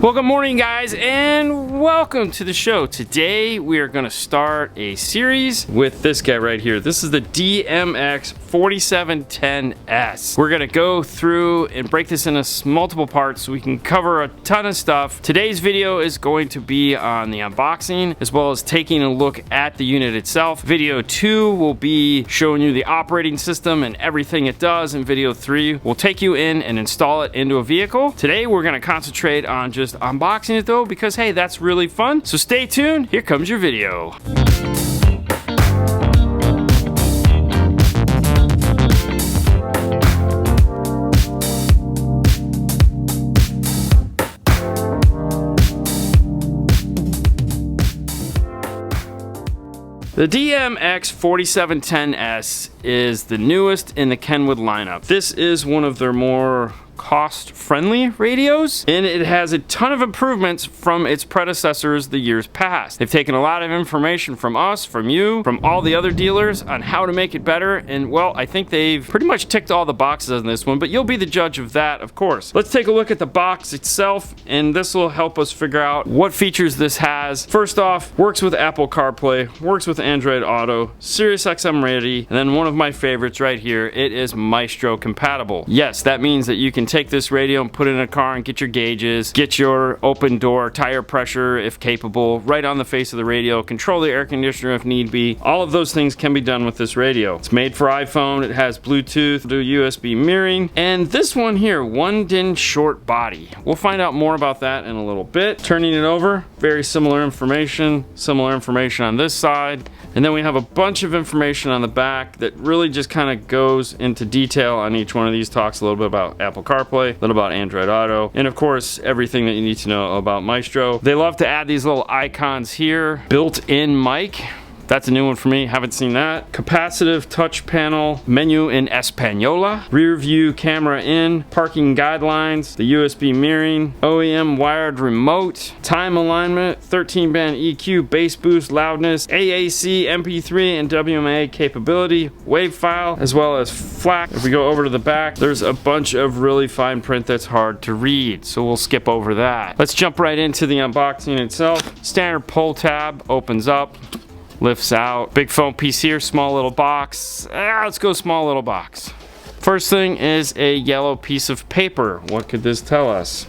Well, good morning, guys, and welcome to the show. Today, we are going to start a series with this guy right here. This is the DMX4710s. We're going to go through and break this into multiple parts so we can cover a ton of stuff. Today's video is going to be on the unboxing, as well as taking a look at the unit itself. Video 2 will be showing you the operating system and everything it does, and video 3 will take you in and install it into a vehicle. Today, we're going to concentrate on just unboxing it though, because hey, that's really fun. So stay tuned, here comes your video. The DMX4710s is the newest in the Kenwood lineup. This is one of their more cost-friendly radios, and it has a ton of improvements from its predecessors the years past. They've taken a lot of information from us, from you, from all the other dealers on how to make it better, and well, I think they've pretty much ticked all the boxes on this one, but you'll be the judge of that, of course. Let's take a look at the box itself, and this will help us figure out what features this has. First off, works with Apple CarPlay, works with Android Auto, Sirius XM ready, and then one of my favorites right here, it is Maestro compatible. Yes, that means that you can take this radio and put it in a car and get your gauges, get your open door, tire pressure if capable, right on the face of the radio, control the air conditioner if need be. All of those things can be done with this radio. It's made for iPhone, it has Bluetooth, USB mirroring, and this one here, one DIN short body. We'll find out more about that in a little bit. Turning it over, very similar information on this side, and then we have a bunch of information on the back that really just kind of goes into detail on each one of these. Talks a little bit about Apple CarPlay, a little about Android Auto, and of course everything that you need to know about Maestro. They love to add these little icons here. Built-in mic. That's a new one for me, haven't seen that. Capacitive touch panel, menu in Española, rear view camera in, parking guidelines, the USB mirroring, OEM wired remote, time alignment, 13-band EQ, bass boost, loudness, AAC, MP3, and WMA capability, wave file, as well as FLAC. If we go over to the back, there's a bunch of really fine print that's hard to read, so we'll skip over that. Let's jump right into the unboxing itself. Standard pull tab opens up, lifts out. Big foam piece here, small little box. Let's go small little box. First thing is a yellow piece of paper. What could this tell us?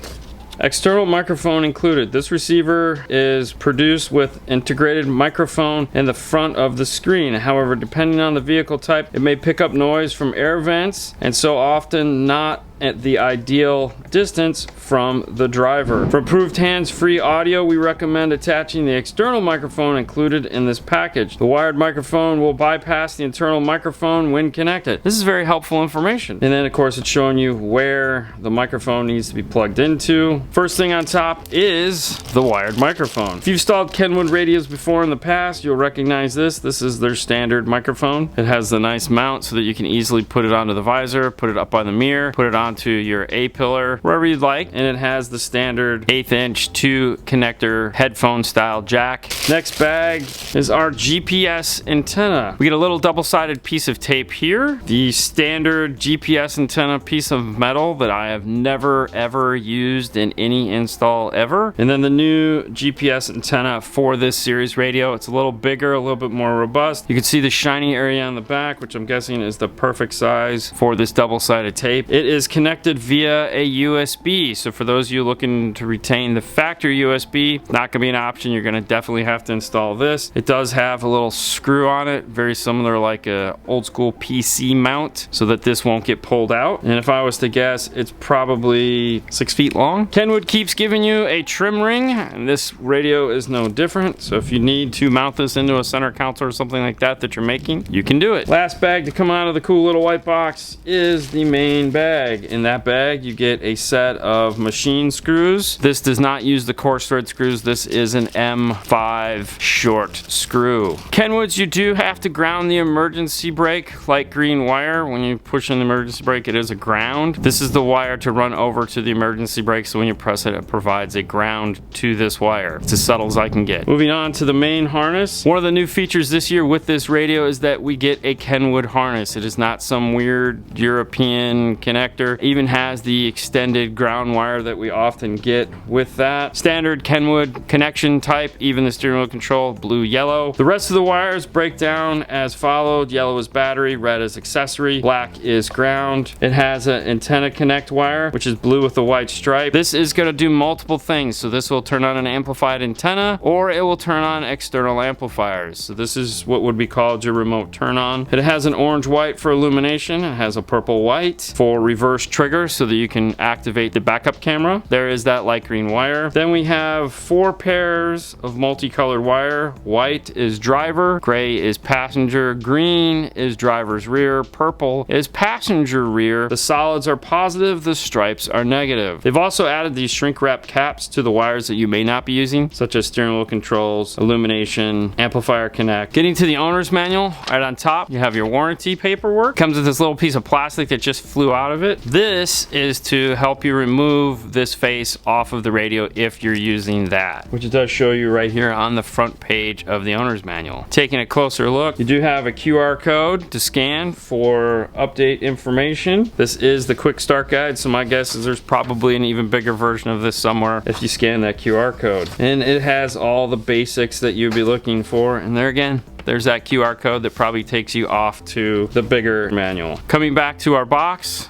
External microphone included. This receiver is produced with integrated microphone in the front of the screen. However, depending on the vehicle type, it may pick up noise from air vents, and so often not at the ideal distance from the driver. For improved hands-free audio, we recommend attaching the external microphone included in this package. The wired microphone will bypass the internal microphone when connected. This is very helpful information. And then of course it's showing you where the microphone needs to be plugged into. First thing on top is the wired microphone. If you've installed Kenwood radios before in the past, you'll recognize this. This is their standard microphone. It has the nice mount so that you can easily put it onto the visor, put it up on the mirror, put it on to your A-pillar, wherever you'd like, and it has the standard 1/8" 2 connector headphone style jack. Next bag is our GPS antenna. We get a little double-sided piece of tape here, the standard GPS antenna piece of metal that I have never ever used in any install ever, and then the new GPS antenna for this series radio. It's a little bigger, a little bit more robust. You can see the shiny area on the back, which I'm guessing is the perfect size for this double-sided tape. It is connected via a USB, so for those of you looking to retain the factory USB, not gonna be an option. You're gonna definitely have to install this. It does have a little screw on it, very similar like a old school PC mount, so that this won't get pulled out. And if I was to guess, it's probably 6 feet long. Kenwood keeps giving you a trim ring, and this radio is no different. So if you need to mount this into a center console or something like that you're making, you can do it. Last bag to come out of the cool little white box is the main bag. In that bag, you get a set of machine screws. This does not use the coarse thread screws. This is an M5 short screw. Kenwoods, you do have to ground the emergency brake, light green wire. When you push in the emergency brake, it is a ground. This is the wire to run over to the emergency brake, so when you press it, it provides a ground to this wire. It's as subtle as I can get. Moving on to the main harness. One of the new features this year with this radio is that we get a Kenwood harness. It is not some weird European connector. Even has the extended ground wire that we often get with that. Standard Kenwood connection type, even the steering wheel control, blue, yellow. The rest of the wires break down as followed. Yellow is battery, red is accessory, black is ground. It has an antenna connect wire, which is blue with a white stripe. This is going to do multiple things. So this will turn on an amplified antenna, or it will turn on external amplifiers. So this is what would be called your remote turn on. It has an orange white for illumination. It has a purple white for reverse trigger so that you can activate the backup camera. There is that light green wire. Then we have 4 pairs of multicolored wire. White is driver, gray is passenger, green is driver's rear, purple is passenger rear. The solids are positive, the stripes are negative. They've also added these shrink wrap caps to the wires that you may not be using, such as steering wheel controls, illumination, amplifier connect. Getting to the owner's manual, right on top, you have your warranty paperwork. Comes with this little piece of plastic that just flew out of it. This is to help you remove this face off of the radio if you're using that, which it does show you right here on the front page of the owner's manual. Taking a closer look, you do have a QR code to scan for update information. This is the quick start guide, so my guess is there's probably an even bigger version of this somewhere if you scan that QR code. And it has all the basics that you'd be looking for, and there again, there's that QR code that probably takes you off to the bigger manual. Coming back to our box,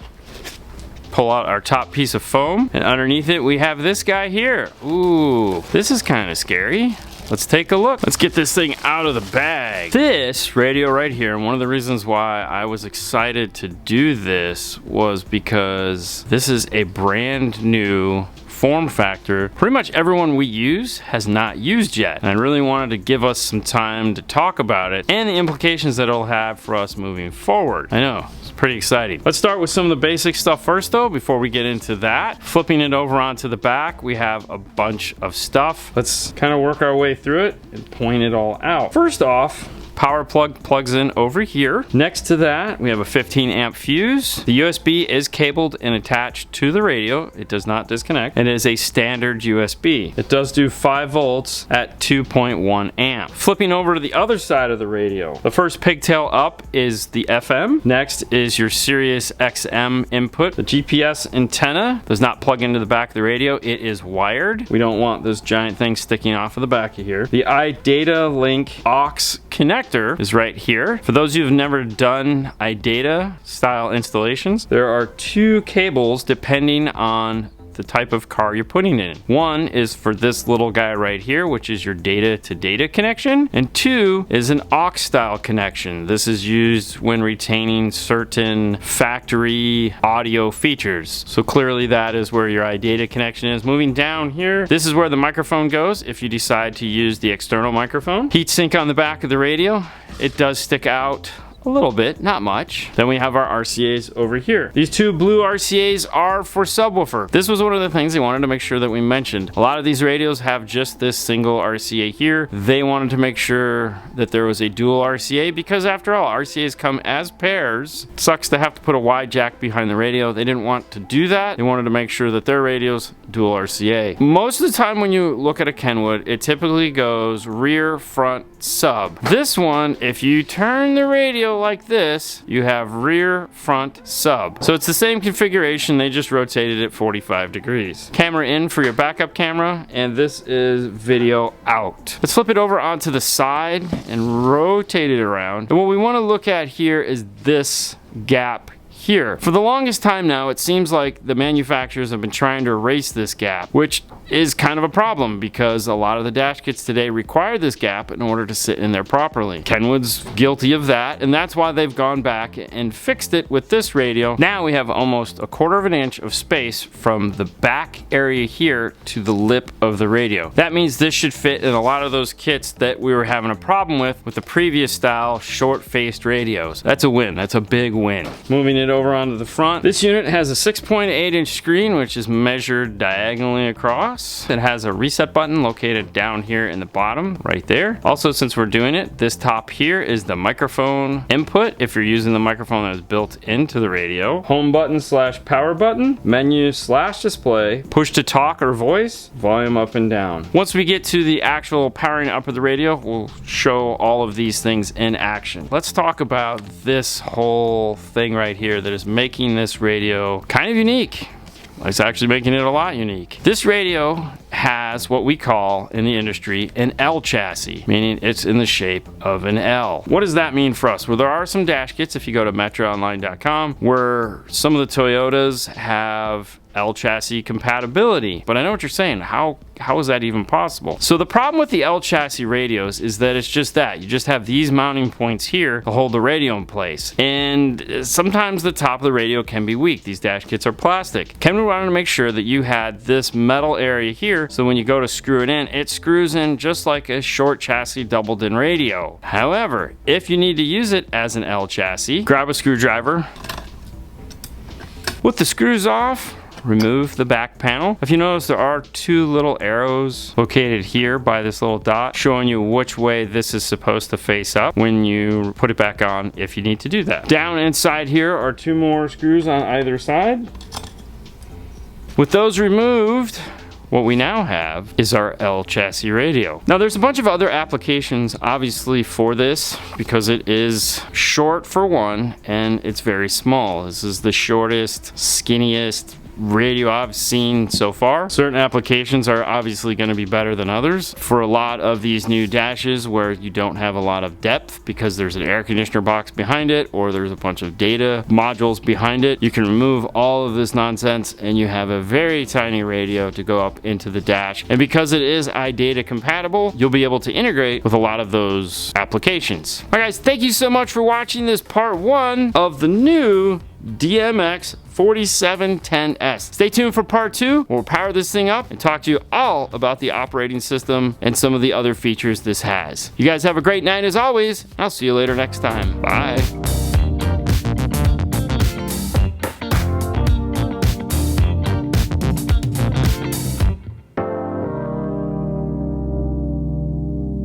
pull out our top piece of foam, and underneath it we have this guy here. Ooh, this is kind of scary. Let's take a look. Let's get this thing out of the bag. This radio right here, and one of the reasons why I was excited to do this was because this is a brand new form factor pretty much everyone we use has not used yet, and I really wanted to give us some time to talk about it and the implications that it'll have for us moving forward. I know, it's pretty exciting. Let's start with some of the basic stuff first though before we get into that. Flipping it over onto the back, we have a bunch of stuff. Let's kind of work our way through it and point it all out. First off, power plug plugs in over here. Next to that, we have a 15 amp fuse. The USB is cabled and attached to the radio. It does not disconnect. It is a standard USB. It does do 5 volts at 2.1 amp. Flipping over to the other side of the radio, the first pigtail up is the FM. Next is your Sirius XM input. The GPS antenna does not plug into the back of the radio. It is wired. We don't want this giant thing sticking off of the back of here. The iData Link aux connector is right here. For those of you who've never done iData style installations, there are 2 cables depending on the type of car you're putting in. One is for this little guy right here, which is your data to data connection, and 2 is an aux style connection. This is used when retaining certain factory audio features. So clearly that is where your iData connection is. Moving down here, this is where the microphone goes if you decide to use the external microphone. Heat sink on the back of the radio. It does stick out a little bit, not much. Then we have our RCAs over here. These 2 blue RCAs are for subwoofer. This was one of the things they wanted to make sure that we mentioned. A lot of these radios have just this single RCA here. They wanted to make sure that there was a dual RCA because after all, RCAs come as pairs. It sucks to have to put a wide jack behind the radio. They didn't want to do that. They wanted to make sure that their radios dual RCA. Most of the time when you look at a Kenwood, it typically goes rear, front, sub. This one, if you turn the radio like this, you have rear, front, sub. So it's the same configuration, they just rotated it 45 degrees. Camera in for your backup camera, and this is video out. Let's flip it over onto the side and rotate it around. And what we want to look at here is this gap here. For the longest time now, it seems like the manufacturers have been trying to erase this gap, which is kind of a problem because a lot of the dash kits today require this gap in order to sit in there properly. Kenwood's guilty of that, and that's why they've gone back and fixed it with this radio. Now we have almost 1/4 of an inch of space from the back area here to the lip of the radio. That means this should fit in a lot of those kits that we were having a problem with the previous style short-faced radios. That's a win. That's a big win. Moving it over onto the front. This unit has a 6.8 inch screen, which is measured diagonally across. It has a reset button located down here in the bottom, right there. Also, since we're doing it, this top here is the microphone input if you're using the microphone that is built into the radio. Home button / power button, menu / display, push to talk or voice, volume up and down. Once we get to the actual powering up of the radio, we'll show all of these things in action. Let's talk about this whole thing right here. here that is making this radio kind of unique. It's actually making it a lot unique. This radio has what we call in the industry an L chassis, meaning it's in the shape of an L. What does that mean for us? Well, there are some dash kits, if you go to metroonline.com, where some of the Toyotas have L chassis compatibility. But I know what you're saying. How is that even possible? So the problem with the L chassis radios is that it's just that. You just have these mounting points here to hold the radio in place. And sometimes the top of the radio can be weak. These dash kits are plastic. Kenwood wanted to make sure that you had this metal area here, so when you go to screw it in, it screws in just like a short chassis doubled in radio. However, if you need to use it as an L chassis, grab a screwdriver. With the screws off, remove the back panel. If you notice, there are two little arrows located here by this little dot showing you which way this is supposed to face up when you put it back on, if you need to do that. Down inside here are two more screws on either side. With those removed, what we now have is our L chassis radio. Now there's a bunch of other applications obviously for this, because it is short for one and it's very small. This is the shortest, skinniest radio I've seen so far. Certain applications are obviously going to be better than others. For a lot of these new dashes where you don't have a lot of depth because there's an air conditioner box behind it, or there's a bunch of data modules behind it, you can remove all of this nonsense and you have a very tiny radio to go up into the dash. And because it is iData compatible, you'll be able to integrate with a lot of those applications. Alright guys, thank you so much for watching this part 1 of the new DMX4710s. Stay tuned for part 2. We'll power this thing up and talk to you all about the operating system and some of the other features this has. You guys have a great night as always. I'll see you later next time. Bye.